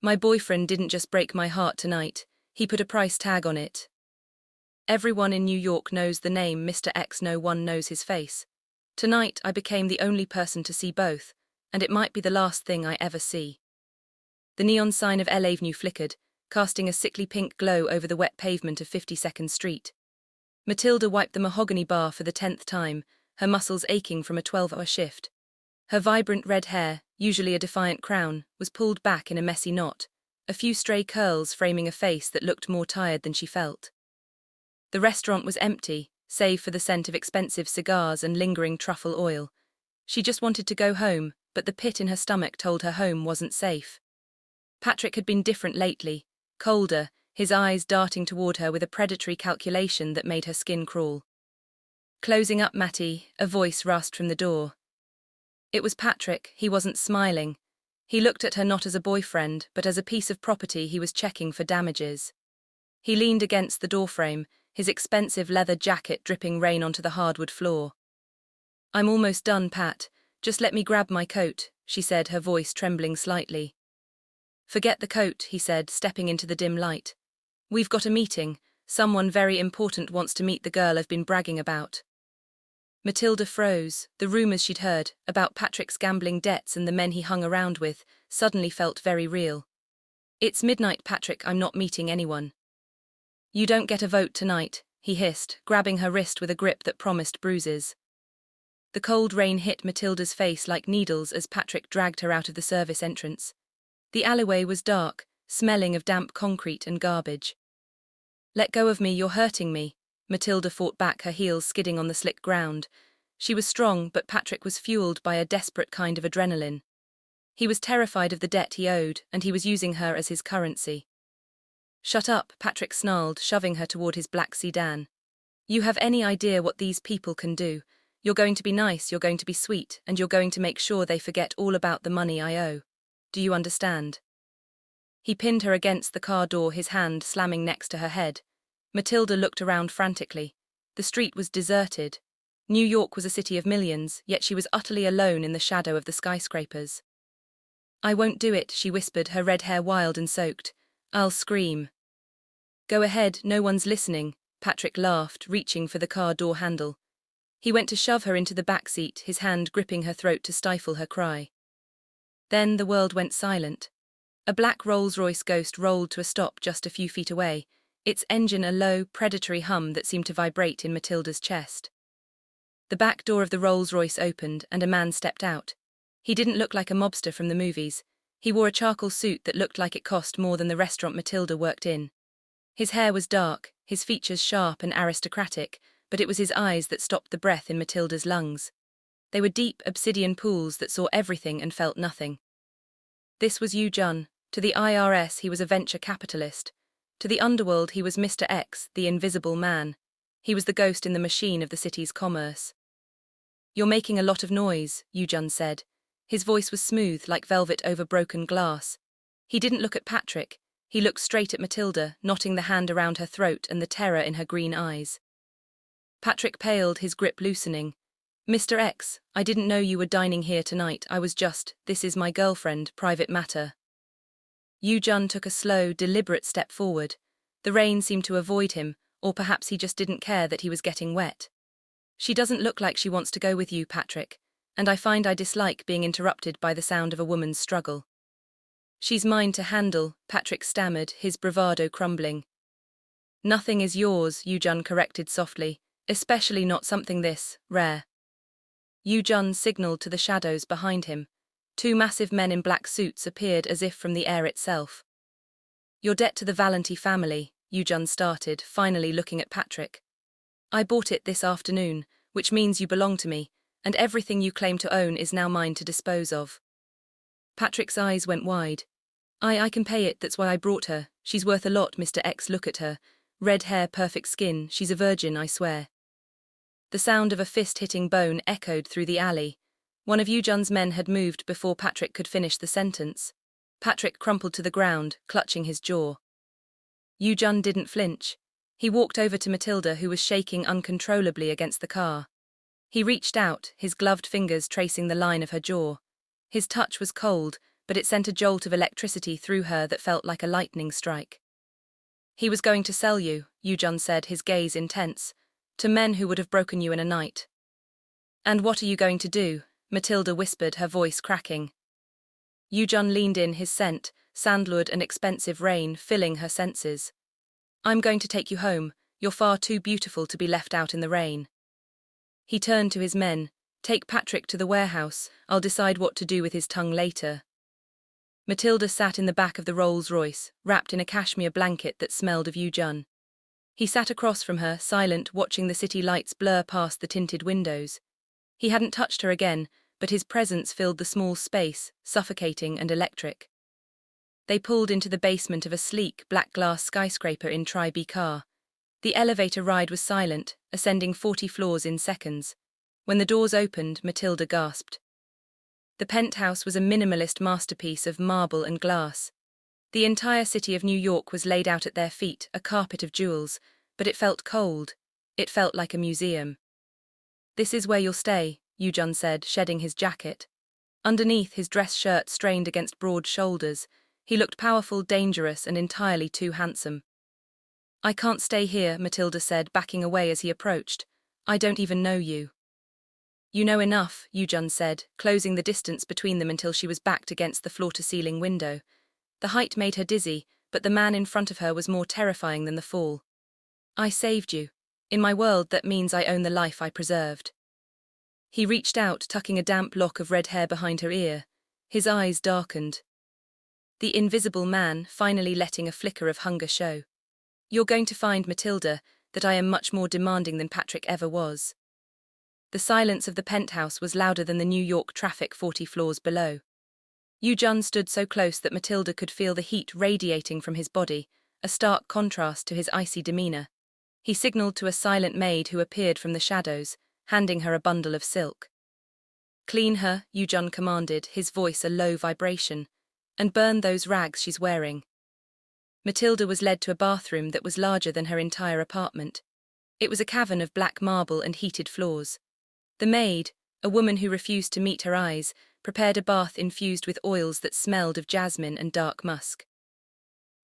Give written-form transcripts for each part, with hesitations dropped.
My boyfriend didn't just break my heart tonight, he put a price tag on it. Everyone in New York knows the name Mr. X, no one knows his face. Tonight I became the only person to see both, and it might be the last thing I ever see. The neon sign of L Avenue flickered, casting a sickly pink glow over the wet pavement of 52nd Street. Matilda wiped the mahogany bar for the 10th time, her muscles aching from a 12-hour shift. Her vibrant red hair, usually a defiant crown, was pulled back in a messy knot, a few stray curls framing a face that looked more tired than she felt. The restaurant was empty, save for the scent of expensive cigars and lingering truffle oil. She just wanted to go home, but the pit in her stomach told her home wasn't safe. Patrick had been different lately, colder, his eyes darting toward her with a predatory calculation that made her skin crawl. "Closing up, Matty," a voice rasped from the door. It was Patrick. He wasn't smiling. He looked at her not as a boyfriend, but as a piece of property he was checking for damages. He leaned against the doorframe, his expensive leather jacket dripping rain onto the hardwood floor. "I'm almost done, Pat. Just let me grab my coat," she said, her voice trembling slightly. "Forget the coat," he said, stepping into the dim light. "We've got a meeting. Someone very important wants to meet the girl I've been bragging about." Matilda froze. The rumors she'd heard, about Patrick's gambling debts and the men he hung around with, suddenly felt very real. "It's midnight, Patrick, I'm not meeting anyone." "You don't get a vote tonight," he hissed, grabbing her wrist with a grip that promised bruises. The cold rain hit Matilda's face like needles as Patrick dragged her out of the service entrance. The alleyway was dark, smelling of damp concrete and garbage. "Let go of me, you're hurting me," Matilda fought back, her heels skidding on the slick ground. She was strong, but Patrick was fueled by a desperate kind of adrenaline. He was terrified of the debt he owed, and he was using her as his currency. "Shut up," Patrick snarled, shoving her toward his black sedan. "You have any idea what these people can do? You're going to be nice, you're going to be sweet, and you're going to make sure they forget all about the money I owe. Do you understand?" He pinned her against the car door, his hand slamming next to her head. Matilda looked around frantically. The street was deserted. New York was a city of millions, yet she was utterly alone in the shadow of the skyscrapers. "I won't do it," she whispered, her red hair wild and soaked. "I'll scream." "Go ahead, no one's listening," Patrick laughed, reaching for the car door handle. He went to shove her into the back seat, his hand gripping her throat to stifle her cry. Then the world went silent. A black Rolls-Royce Ghost rolled to a stop just a few feet away, its engine a low, predatory hum that seemed to vibrate in Matilda's chest. The back door of the Rolls-Royce opened and a man stepped out. He didn't look like a mobster from the movies. He wore a charcoal suit that looked like it cost more than the restaurant Matilda worked in. His hair was dark, his features sharp and aristocratic, but it was his eyes that stopped the breath in Matilda's lungs. They were deep obsidian pools that saw everything and felt nothing. This was Yu-Jun. To the IRS he was a venture capitalist. To the underworld he was Mr. X, the invisible man. He was the ghost in the machine of the city's commerce. "You're making a lot of noise," Yu-Jun said. His voice was smooth, like velvet over broken glass. He didn't look at Patrick. He looked straight at Matilda, knotting the hand around her throat and the terror in her green eyes. Patrick paled, his grip loosening. "Mr. X, I didn't know you were dining here tonight. This is my girlfriend, private matter." Yu-Jun took a slow, deliberate step forward. The rain seemed to avoid him, or perhaps he just didn't care that he was getting wet. "She doesn't look like she wants to go with you, Patrick, and I find I dislike being interrupted by the sound of a woman's struggle." "She's mine to handle," Patrick stammered, his bravado crumbling. "Nothing is yours," Yu-Jun corrected softly, "especially not something this rare." Yu-Jun signaled to the shadows behind him. Two massive men in black suits appeared as if from the air itself. "Your debt to the Valenti family," Yu-Jun started, finally looking at Patrick. "I bought it this afternoon, which means you belong to me, and everything you claim to own is now mine to dispose of." Patrick's eyes went wide. I can pay it, that's why I brought her. She's worth a lot, Mr. X, look at her. Red hair, perfect skin, she's a virgin, I swear." The sound of a fist hitting bone echoed through the alley. One of Yu-Jun's men had moved before Patrick could finish the sentence. Patrick crumpled to the ground, clutching his jaw. Yu-Jun didn't flinch. He walked over to Matilda, who was shaking uncontrollably against the car. He reached out, his gloved fingers tracing the line of her jaw. His touch was cold, but it sent a jolt of electricity through her that felt like a lightning strike. He was going to sell you, Yu-Jun said, his gaze intense, to men who would have broken you in a night. And what are you going to do? Matilda whispered, her voice cracking. Yu-Jun leaned in, his scent, sandalwood and expensive rain, filling her senses. I'm going to take you home, you're far too beautiful to be left out in the rain. He turned to his men. Take Patrick to the warehouse, I'll decide what to do with his tongue later. Matilda sat in the back of the Rolls-Royce, wrapped in a cashmere blanket that smelled of Yu-Jun. He sat across from her, silent, watching the city lights blur past the tinted windows. He hadn't touched her again, but his presence filled the small space, suffocating and electric. They pulled into the basement of a sleek, black-glass skyscraper in Tri-B car. The elevator ride was silent, ascending 40 floors in seconds. When the doors opened, Matilda gasped. The penthouse was a minimalist masterpiece of marble and glass. The entire city of New York was laid out at their feet, a carpet of jewels, but it felt cold. It felt like a museum. This is where you'll stay, Yu-Jun said, shedding his jacket. Underneath, his dress shirt strained against broad shoulders. He looked powerful, dangerous, and entirely too handsome. I can't stay here, Matilda said, backing away as he approached. I don't even know you. You know enough, Yu-Jun said, closing the distance between them until she was backed against the floor-to-ceiling window. The height made her dizzy, but the man in front of her was more terrifying than the fall. I saved you. In my world, that means I own the life I preserved. He reached out, tucking a damp lock of red hair behind her ear. His eyes darkened. The invisible man, finally letting a flicker of hunger show. You're going to find, Matilda, that I am much more demanding than Patrick ever was. The silence of the penthouse was louder than the New York traffic 40 floors below. Yu-Jun stood so close that Matilda could feel the heat radiating from his body, a stark contrast to his icy demeanor. He signaled to a silent maid who appeared from the shadows, handing her a bundle of silk. Clean her, Yu-Jun commanded, his voice a low vibration, and burn those rags she's wearing. Matilda was led to a bathroom that was larger than her entire apartment. It was a cavern of black marble and heated floors. The maid, a woman who refused to meet her eyes, prepared a bath infused with oils that smelled of jasmine and dark musk.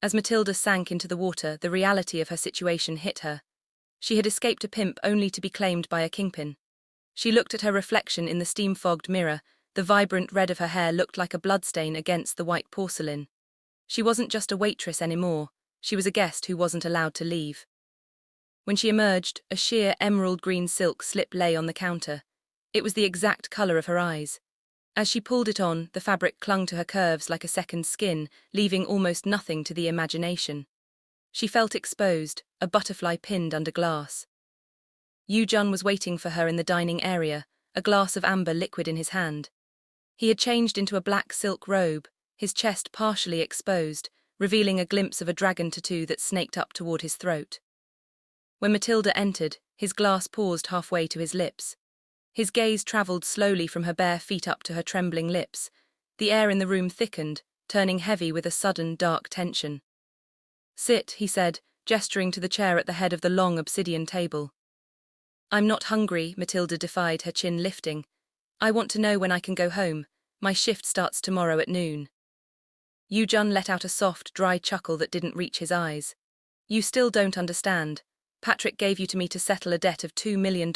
As Matilda sank into the water, the reality of her situation hit her. She had escaped a pimp only to be claimed by a kingpin. She looked at her reflection in the steam-fogged mirror. The vibrant red of her hair looked like a bloodstain against the white porcelain. She wasn't just a waitress anymore, she was a guest who wasn't allowed to leave. When she emerged, a sheer emerald-green silk slip lay on the counter. It was the exact color of her eyes. As she pulled it on, the fabric clung to her curves like a second skin, leaving almost nothing to the imagination. She felt exposed, a butterfly pinned under glass. Yu-Jun was waiting for her in the dining area, a glass of amber liquid in his hand. He had changed into a black silk robe, his chest partially exposed, revealing a glimpse of a dragon tattoo that snaked up toward his throat. When Matilda entered, his glass paused halfway to his lips. His gaze traveled slowly from her bare feet up to her trembling lips. The air in the room thickened, turning heavy with a sudden, dark tension. Sit, he said, gesturing to the chair at the head of the long obsidian table. I'm not hungry, Matilda defied, her chin lifting. I want to know when I can go home. My shift starts tomorrow at noon. Yu-Jun let out a soft, dry chuckle that didn't reach his eyes. You still don't understand. Patrick gave you to me to settle a debt of $2 million.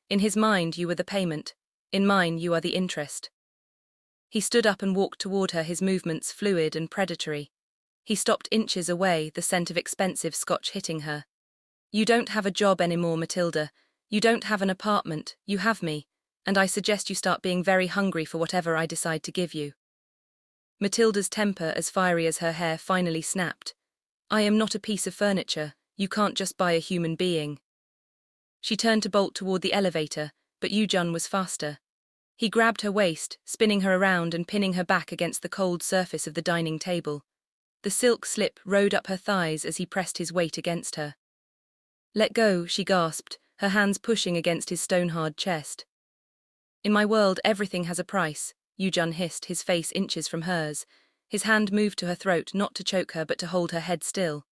In his mind, you were the payment. In mine, you are the interest. He stood up and walked toward her, his movements fluid and predatory. He stopped inches away, the scent of expensive scotch hitting her. You don't have a job anymore, Matilda. You don't have an apartment, you have me, and I suggest you start being very hungry for whatever I decide to give you. Matilda's temper, as fiery as her hair, finally snapped. I am not a piece of furniture. You can't just buy a human being. She turned to bolt toward the elevator, but Yu-Jun was faster. He grabbed her waist, spinning her around and pinning her back against the cold surface of the dining table. The silk slip rode up her thighs as he pressed his weight against her. Let go, she gasped, her hands pushing against his stone-hard chest. In my world, everything has a price, Yu-Jun hissed, his face inches from hers. His hand moved to her throat, not to choke her but to hold her head still.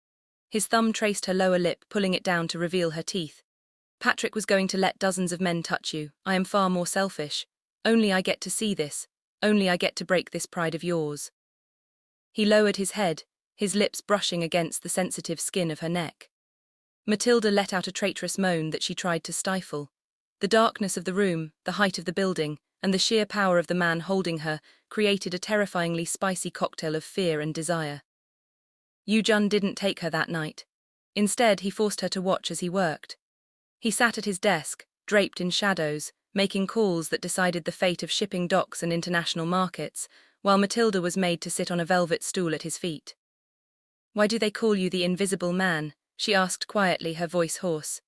His thumb traced her lower lip, pulling it down to reveal her teeth. Patrick was going to let dozens of men touch you. I am far more selfish. Only I get to see this. only I get to break this pride of yours." He lowered his head, his lips brushing against the sensitive skin of her neck. Matilda let out a traitorous moan that she tried to stifle. The darkness of the room, the height of the building, and the sheer power of the man holding her created a terrifyingly spicy cocktail of fear and desire. Yu-Jun didn't take her that night. Instead, he forced her to watch as he worked. He sat at his desk, draped in shadows, making calls that decided the fate of shipping docks and international markets, while Matilda was made to sit on a velvet stool at his feet. "Why do they call you the Invisible Man?" she asked quietly, her voice hoarse.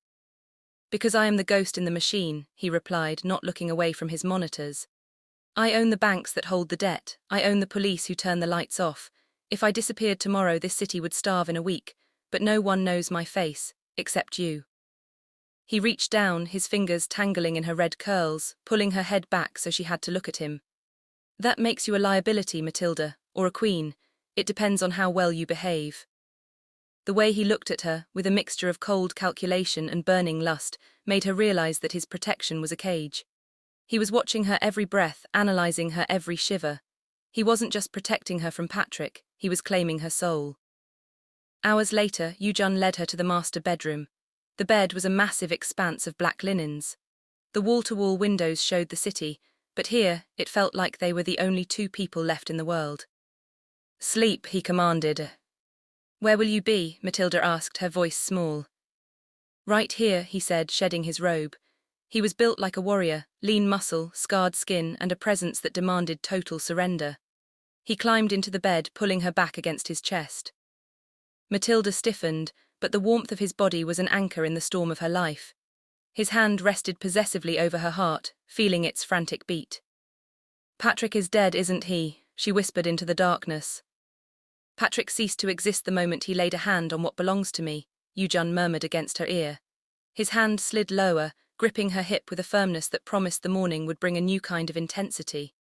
"Because I am the ghost in the machine," he replied, not looking away from his monitors. "I own the banks that hold the debt. I own the police who turn the lights off. If I disappeared tomorrow, this city would starve in a week, but no one knows my face, except you." He reached down, his fingers tangling in her red curls, pulling her head back so she had to look at him. "That makes you a liability, Matilda, or a queen. It depends on how well you behave." The way he looked at her, with a mixture of cold calculation and burning lust, made her realize that his protection was a cage. He was watching her every breath, analyzing her every shiver. He wasn't just protecting her from Patrick, he was claiming her soul. Hours later, Yu-Jun led her to the master bedroom. The bed was a massive expanse of black linens. The wall-to-wall windows showed the city, but here it felt like they were the only two people left in the world. "Sleep," he commanded. "Where will you be?" Matilda asked, her voice small. "Right here," he said, shedding his robe. He was built like a warrior, lean muscle, scarred skin, and a presence that demanded total surrender. He climbed into the bed, pulling her back against his chest. Matilda stiffened, but the warmth of his body was an anchor in the storm of her life. His hand rested possessively over her heart, feeling its frantic beat. "Patrick is dead, isn't he?" she whispered into the darkness. "Patrick ceased to exist the moment he laid a hand on what belongs to me," Yu-Jun murmured against her ear. His hand slid lower, gripping her hip with a firmness that promised the morning would bring a new kind of intensity.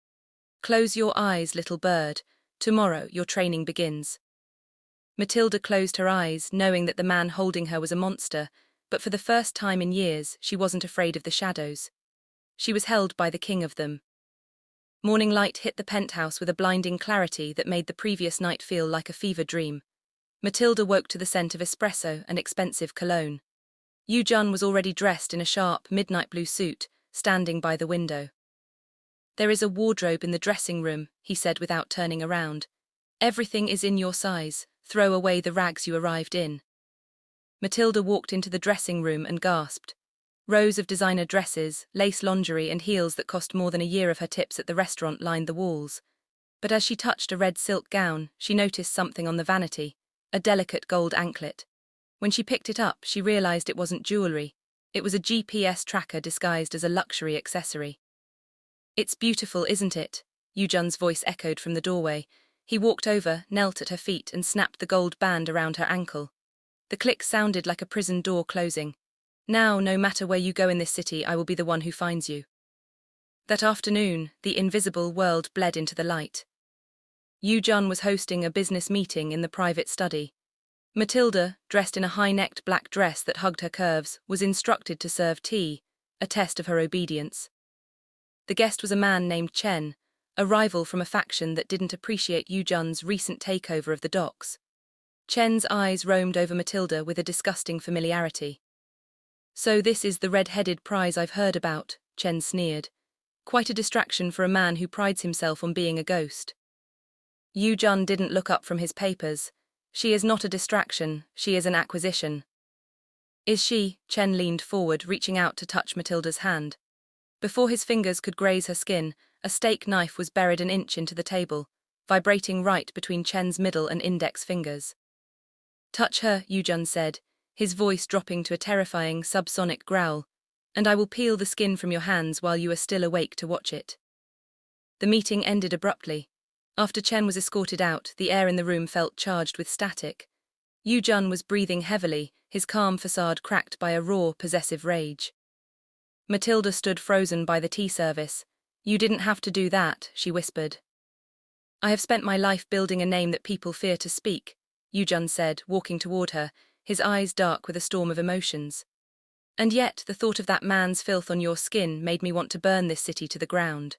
"Close your eyes, little bird. Tomorrow your training begins." Matilda closed her eyes, knowing that the man holding her was a monster, but for the first time in years, she wasn't afraid of the shadows. She was held by the king of them. Morning light hit the penthouse with a blinding clarity that made the previous night feel like a fever dream. Matilda woke to the scent of espresso and expensive cologne. Yu-Jun was already dressed in a sharp, midnight blue suit, standing by the window. "There is a wardrobe in the dressing room," he said without turning around. "Everything is in your size. Throw away the rags you arrived in." Matilda walked into the dressing room and gasped. Rows of designer dresses, lace lingerie, and heels that cost more than a year of her tips at the restaurant lined the walls. But as she touched a red silk gown, she noticed something on the vanity, a delicate gold anklet. When she picked it up, she realized it wasn't jewelry. It was a GPS tracker disguised as a luxury accessory. "It's beautiful, isn't it?" Yu-Jun's voice echoed from the doorway. He walked over, knelt at her feet, and snapped the gold band around her ankle. The click sounded like a prison door closing. "Now, no matter where you go in this city, I will be the one who finds you." That afternoon, the invisible world bled into the light. Yu-Jun was hosting a business meeting in the private study. Matilda, dressed in a high-necked black dress that hugged her curves, was instructed to serve tea, a test of her obedience. The guest was a man named Chen, a rival from a faction that didn't appreciate Yu-Jun's recent takeover of the docks. Chen's eyes roamed over Matilda with a disgusting familiarity. "So this is the red-headed prize I've heard about," Chen sneered. "Quite a distraction for a man who prides himself on being a ghost." Yu-Jun didn't look up from his papers. "She is not a distraction, she is an acquisition." "Is she?" Chen leaned forward, reaching out to touch Matilda's hand. Before his fingers could graze her skin, a steak knife was buried an inch into the table, vibrating right between Chen's middle and index fingers. "Touch her," Yu-Jun said, his voice dropping to a terrifying subsonic growl, "and I will peel the skin from your hands while you are still awake to watch it." The meeting ended abruptly. After Chen was escorted out, the air in the room felt charged with static. Yu-Jun was breathing heavily, his calm facade cracked by a raw, possessive rage. Matilda stood frozen by the tea service. "You didn't have to do that," she whispered. "I have spent my life building a name that people fear to speak," Yu-Jun said, walking toward her, his eyes dark with a storm of emotions. "And yet, the thought of that man's filth on your skin made me want to burn this city to the ground."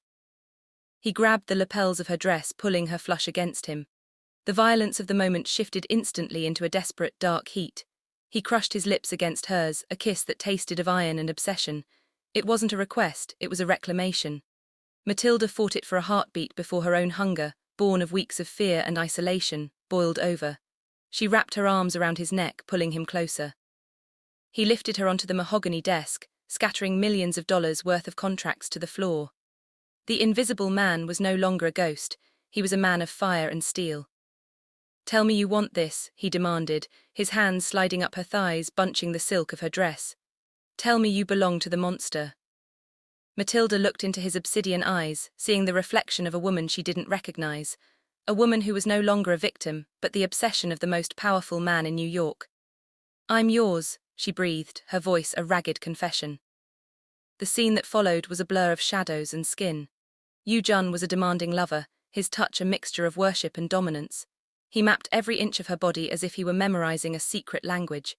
He grabbed the lapels of her dress, pulling her flush against him. The violence of the moment shifted instantly into a desperate, dark heat. He crushed his lips against hers, a kiss that tasted of iron and obsession. It wasn't a request, it was a reclamation. Matilda fought it for a heartbeat before her own hunger, born of weeks of fear and isolation, boiled over. She wrapped her arms around his neck, pulling him closer. He lifted her onto the mahogany desk, scattering millions of dollars worth of contracts to the floor. The invisible man was no longer a ghost, he was a man of fire and steel. "Tell me you want this," he demanded, his hands sliding up her thighs, bunching the silk of her dress. "Tell me you belong to the monster." Matilda looked into his obsidian eyes, seeing the reflection of a woman she didn't recognize, a woman who was no longer a victim, but the obsession of the most powerful man in New York. "I'm yours," she breathed, her voice a ragged confession. The scene that followed was a blur of shadows and skin. Yu-Jun was a demanding lover, his touch a mixture of worship and dominance. He mapped every inch of her body as if he were memorizing a secret language.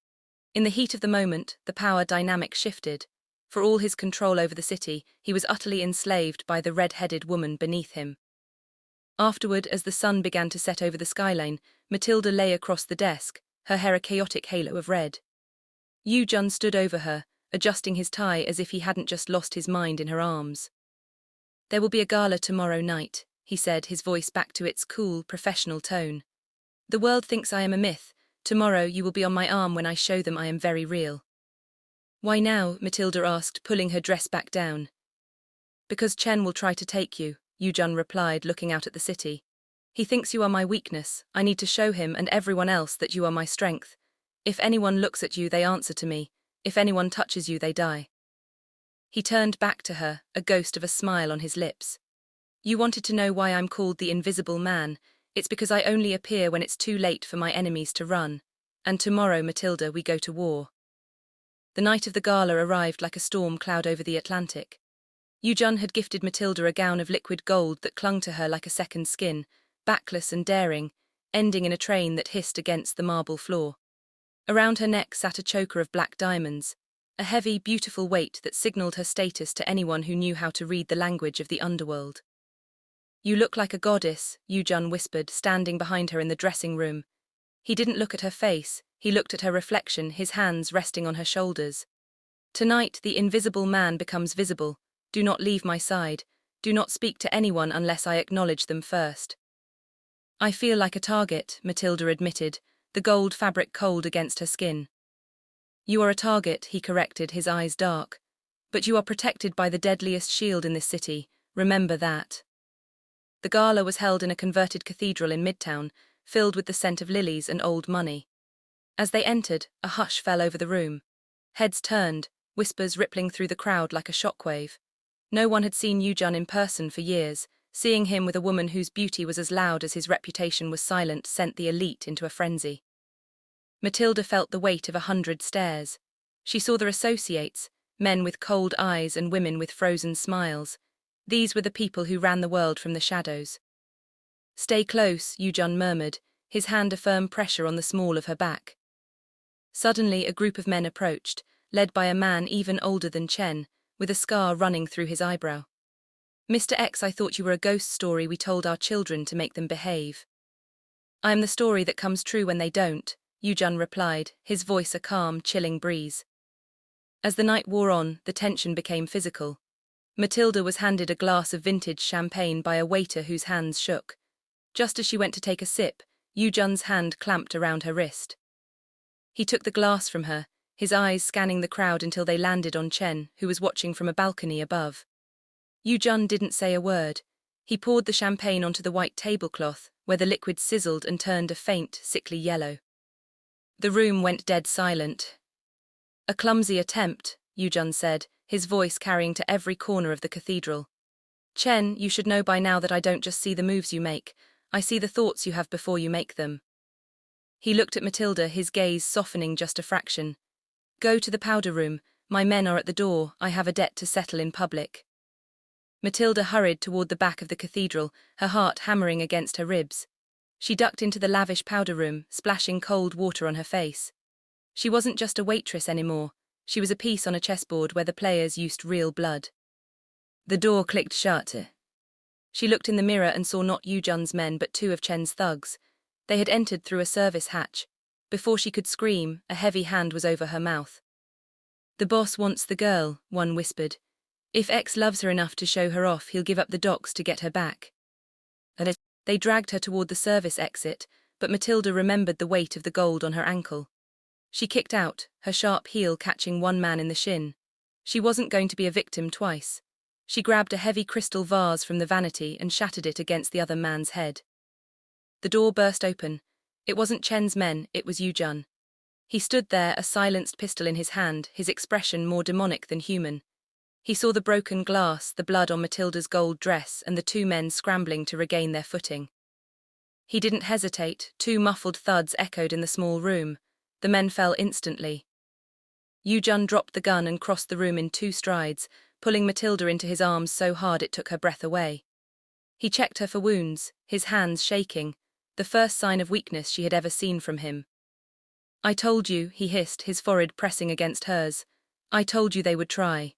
In the heat of the moment, the power dynamic shifted. For all his control over the city, he was utterly enslaved by the red-headed woman beneath him. Afterward, as the sun began to set over the skyline, Matilda lay across the desk, her hair a chaotic halo of red. Yu-Jun stood over her, adjusting his tie as if he hadn't just lost his mind in her arms. "There will be a gala tomorrow night," he said, his voice back to its cool, professional tone. "The world thinks I am a myth. Tomorrow you will be on my arm when I show them I am very real." "Why now?" Matilda asked, pulling her dress back down. "Because Chen will try to take you," Yu-Jun replied, looking out at the city. "He thinks you are my weakness. I need to show him and everyone else that you are my strength. If anyone looks at you, they answer to me. If anyone touches you, they die." He turned back to her, a ghost of a smile on his lips. "You wanted to know why I'm called the Invisible Man. It's because I only appear when it's too late for my enemies to run. And tomorrow, Matilda, we go to war." The night of the gala arrived like a storm cloud over the Atlantic. Yu-Jun had gifted Matilda a gown of liquid gold that clung to her like a second skin, backless and daring, ending in a train that hissed against the marble floor. Around her neck sat a choker of black diamonds, a heavy, beautiful weight that signaled her status to anyone who knew how to read the language of the underworld. "You look like a goddess," Yu-Jun whispered, standing behind her in the dressing room. He didn't look at her face, he looked at her reflection, his hands resting on her shoulders. "Tonight, the invisible man becomes visible. Do not leave my side. Do not speak to anyone unless I acknowledge them first." "I feel like a target," Matilda admitted, the gold fabric cold against her skin. "You are a target," he corrected, his eyes dark. "But you are protected by the deadliest shield in this city. Remember that." The gala was held in a converted cathedral in Midtown, filled with the scent of lilies and old money. As they entered, a hush fell over the room. Heads turned, whispers rippling through the crowd like a shockwave. No one had seen Yu-Jun in person for years. Seeing him with a woman whose beauty was as loud as his reputation was silent sent the elite into a frenzy. Matilda felt the weight of 100 stares. She saw their associates, men with cold eyes and women with frozen smiles. These were the people who ran the world from the shadows. "Stay close," Yu-Jun murmured, his hand a firm pressure on the small of her back. Suddenly, a group of men approached, led by a man even older than Chen, with a scar running through his eyebrow. "Mr. X, I thought you were a ghost story we told our children to make them behave." "I am the story that comes true when they don't," Yu-Jun replied, his voice a calm, chilling breeze. As the night wore on, the tension became physical. Matilda was handed a glass of vintage champagne by a waiter whose hands shook. Just as she went to take a sip, Yu-Jun's hand clamped around her wrist. He took the glass from her, his eyes scanning the crowd until they landed on Chen, who was watching from a balcony above. Yu-Jun didn't say a word. He poured the champagne onto the white tablecloth, where the liquid sizzled and turned a faint, sickly yellow. The room went dead silent. "A clumsy attempt," Yu-Jun said, his voice carrying to every corner of the cathedral. "Chen, you should know by now that I don't just see the moves you make, I see the thoughts you have before you make them." He looked at Matilda, his gaze softening just a fraction. "Go to the powder room, my men are at the door, I have a debt to settle in public." Matilda hurried toward the back of the cathedral, her heart hammering against her ribs. She ducked into the lavish powder room, splashing cold water on her face. She wasn't just a waitress anymore, she was a piece on a chessboard where the players used real blood. The door clicked shut. She looked in the mirror and saw not Yu-Jun's men but two of Chen's thugs. They had entered through a service hatch. Before she could scream, a heavy hand was over her mouth. "The boss wants the girl," one whispered. "If X loves her enough to show her off, he'll give up the docks to get her back." They dragged her toward the service exit, but Matilda remembered the weight of the gold on her ankle. She kicked out, her sharp heel catching one man in the shin. She wasn't going to be a victim twice. She grabbed a heavy crystal vase from the vanity and shattered it against the other man's head. The door burst open. It wasn't Chen's men, it was Yu-Jun. He stood there, a silenced pistol in his hand, his expression more demonic than human. He saw the broken glass, the blood on Matilda's gold dress, and the two men scrambling to regain their footing. He didn't hesitate. Two muffled thuds echoed in the small room. The men fell instantly. Yu-Jun dropped the gun and crossed the room in 2 strides, pulling Matilda into his arms so hard it took her breath away. He checked her for wounds, his hands shaking, the first sign of weakness she had ever seen from him. "I told you," he hissed, his forehead pressing against hers. "I told you they would try."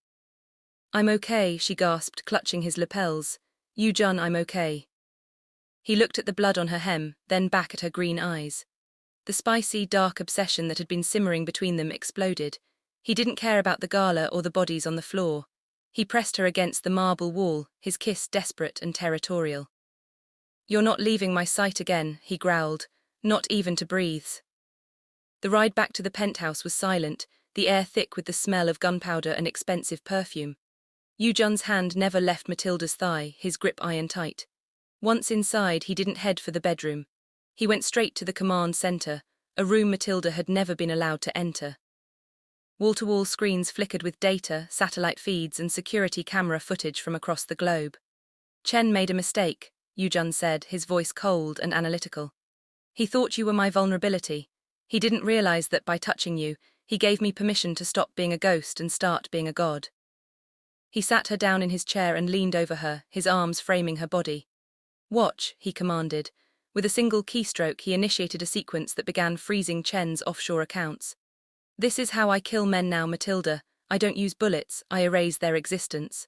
"I'm okay," she gasped, clutching his lapels. "Yu-Jun, I'm okay." He looked at the blood on her hem, then back at her green eyes. The spicy, dark obsession that had been simmering between them exploded. He didn't care about the gala or the bodies on the floor. He pressed her against the marble wall, his kiss desperate and territorial. "You're not leaving my sight again," he growled, "not even to breathe." The ride back to the penthouse was silent, the air thick with the smell of gunpowder and expensive perfume. Yu-Jun's hand never left Matilda's thigh, his grip iron tight. Once inside, he didn't head for the bedroom. He went straight to the command center, a room Matilda had never been allowed to enter. Wall-to-wall screens flickered with data, satellite feeds, and security camera footage from across the globe. "Chen made a mistake," Yu-Jun said, his voice cold and analytical. "He thought you were my vulnerability. He didn't realize that by touching you, he gave me permission to stop being a ghost and start being a god." He sat her down in his chair and leaned over her, his arms framing her body. "Watch," he commanded. With a single keystroke, he initiated a sequence that began freezing Chen's offshore accounts. "This is how I kill men now, Matilda. I don't use bullets, I erase their existence."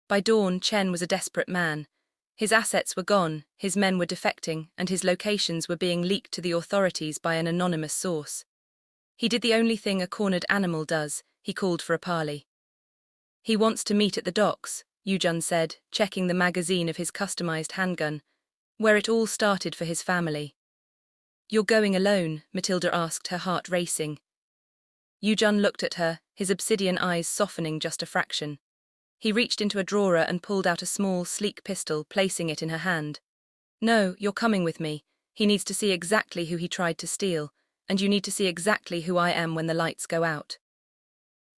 By dawn, Chen was a desperate man. His assets were gone, his men were defecting, and his locations were being leaked to the authorities by an anonymous source. He did the only thing a cornered animal does, he called for a parley. "He wants to meet at the docks," Yu-Jun said, checking the magazine of his customized handgun, "where it all started for his family." "You're going alone?" Matilda asked, her heart racing. Yu-Jun looked at her, his obsidian eyes softening just a fraction. He reached into a drawer and pulled out a small, sleek pistol, placing it in her hand. "No, you're coming with me. He needs to see exactly who he tried to steal, and you need to see exactly who I am when the lights go out."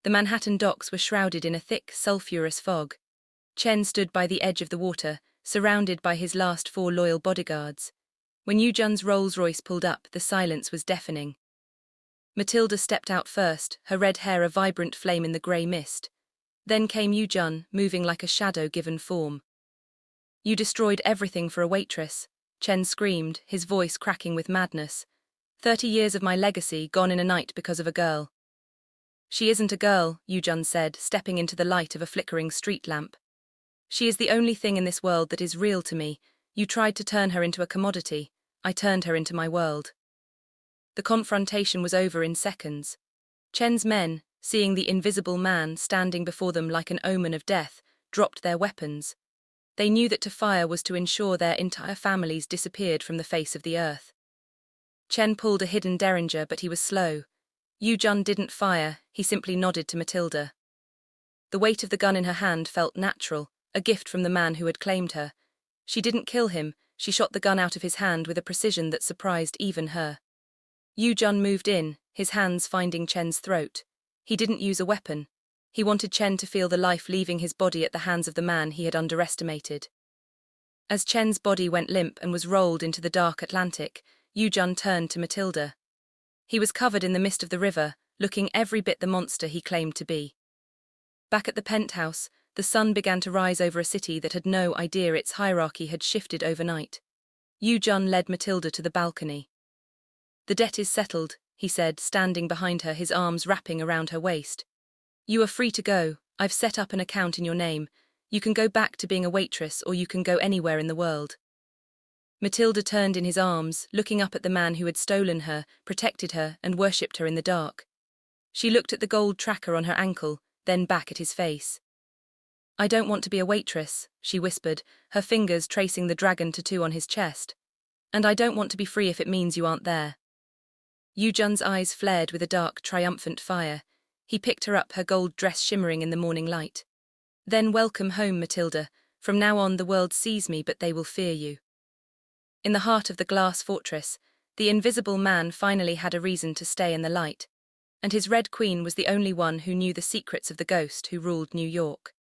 The Manhattan docks were shrouded in a thick, sulphurous fog. Chen stood by the edge of the water, surrounded by his last 4 loyal bodyguards. When Yu-Jun's Rolls-Royce pulled up, the silence was deafening. Matilda stepped out first, her red hair a vibrant flame in the grey mist. Then came Yu-Jun, moving like a shadow given form. "You destroyed everything for a waitress," Chen screamed, his voice cracking with madness. 30 years of my legacy gone in a night because of a girl." "She isn't a girl," Yu-Jun said, stepping into the light of a flickering street lamp. "She is the only thing in this world that is real to me. You tried to turn her into a commodity. I turned her into my world." The confrontation was over in seconds. Chen's men, seeing the invisible man standing before them like an omen of death, dropped their weapons. They knew that to fire was to ensure their entire families disappeared from the face of the earth. Chen pulled a hidden derringer, but he was slow. Yu-Jun didn't fire, he simply nodded to Matilda. The weight of the gun in her hand felt natural, a gift from the man who had claimed her. She didn't kill him, she shot the gun out of his hand with a precision that surprised even her. Yu-Jun moved in, his hands finding Chen's throat. He didn't use a weapon. He wanted Chen to feel the life leaving his body at the hands of the man he had underestimated. As Chen's body went limp and was rolled into the dark Atlantic, Yu-Jun turned to Matilda. He was covered in the mist of the river, looking every bit the monster he claimed to be. Back at the penthouse, the sun began to rise over a city that had no idea its hierarchy had shifted overnight. Yu-Jun led Matilda to the balcony. "The debt is settled," he said, standing behind her, his arms wrapping around her waist. "You are free to go. I've set up an account in your name. You can go back to being a waitress, or you can go anywhere in the world. Matilda turned in his arms, looking up at the man who had stolen her, protected her, and worshipped her in the dark. She looked at the gold tracker on her ankle, then back at his face. "I don't want to be a waitress," she whispered, her fingers tracing the dragon tattoo on his chest. "And I don't want to be free if it means you aren't there." Yu-Jun's eyes flared with a dark, triumphant fire. He picked her up, her gold dress shimmering in the morning light. "Then welcome home, Matilda. From now on the world sees me, but they will fear you." In the heart of the glass fortress, the invisible man finally had a reason to stay in the light, and his Red Queen was the only one who knew the secrets of the ghost who ruled New York.